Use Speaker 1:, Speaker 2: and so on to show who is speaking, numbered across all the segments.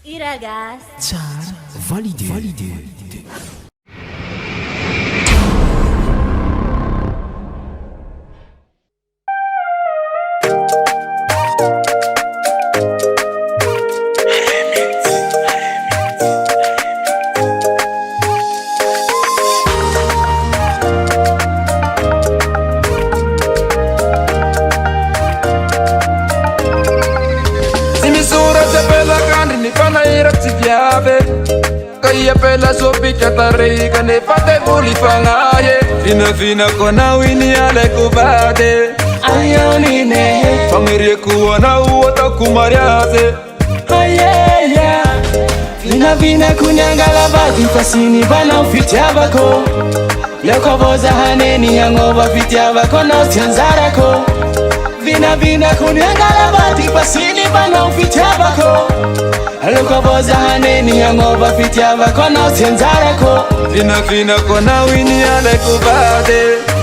Speaker 1: Iragas.
Speaker 2: Tsara, validé.
Speaker 3: Kaya pela sopi katari kane pate buli fangaye Vina kona wini ale kubade
Speaker 4: Ayoni ne
Speaker 3: Famiri kuwana uota kumariaze
Speaker 4: Ayeya Vina kunyangala badi fasini bana ufitiabako Leko boza haneni yangoba fitiabako na utianzarako Vina kunyangala badi fasini bana ufitiabako Leko boza haneni yangoba fitiabako na utianzarako
Speaker 3: Vina kona wini ale kubade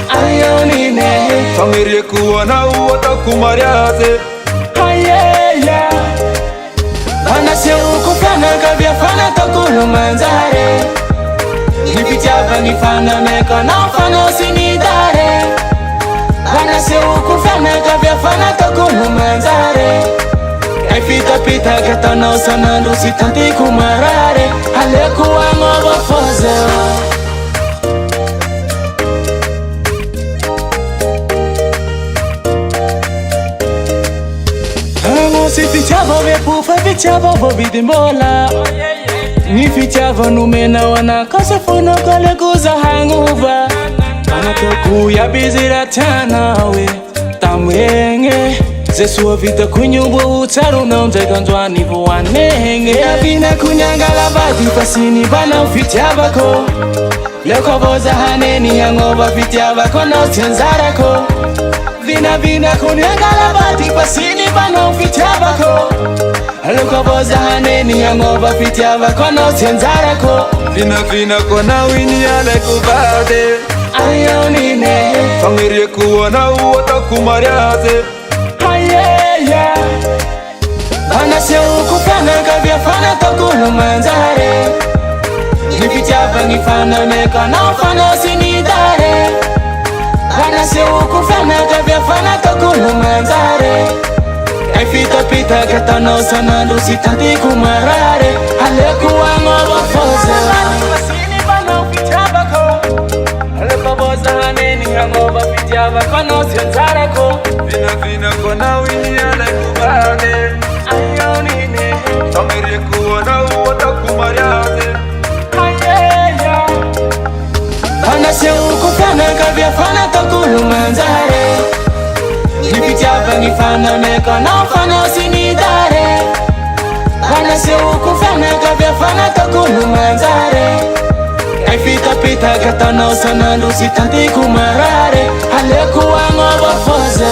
Speaker 4: Ayoni ne
Speaker 3: Famiri kuwana uota kumariaze
Speaker 4: Ayeya Bana se ukufana kabia fana takulu manzare Nipitiaba nifana meka na ufana usinidare Bana se ukufana kabia fana takulu manzare Pita kata na usana lusi tanti kumarare Alekuwa ngoba foze Si fichavo vepufa fichavo vovidimbola Ni fichavo numena wana kasa funo kale kuza hanguva Anatoku ya bizira tanawe Tamwenge Zesuwa vita kunyubu utaru na umteganzwa nivu wanenge Ya vina kunyangala badi pasini bana ufitiabako Leko boza haneni yangoba fitiabako na utianzarako Vina kunyangala badi pasini bana ufitiabako Leko boza haneni yangoba fitiabako na utianzarako
Speaker 3: Vina kona wini ale kubade
Speaker 4: Ayoni ne
Speaker 3: Famiri kuwana uota kumariaze
Speaker 4: Ayeya Bana se ukufana kabia fana takulu manzare Nipitiaba nifana meka na ufana usinidare Bana se ukufana kabia fana takulu manzare Pita kata na usana lusi tanti kumarare Alekuwa ngoba foze Masini bana ufitiabako Aleko boza haneni yangoba fitiabako na usianzarako
Speaker 3: Vina kona wini ale kubade
Speaker 4: Ayoni ne
Speaker 3: Famiri kuwana uota kumariaze
Speaker 4: Ayeya Bana se ukufana kabia fana takulu manzare Nipitiaba nifana meka na ufana usinidare Bana se ukufana kabia fana takulu manzare Pita kata na usana lusi tanti kumarare Alekuwa ngoba foze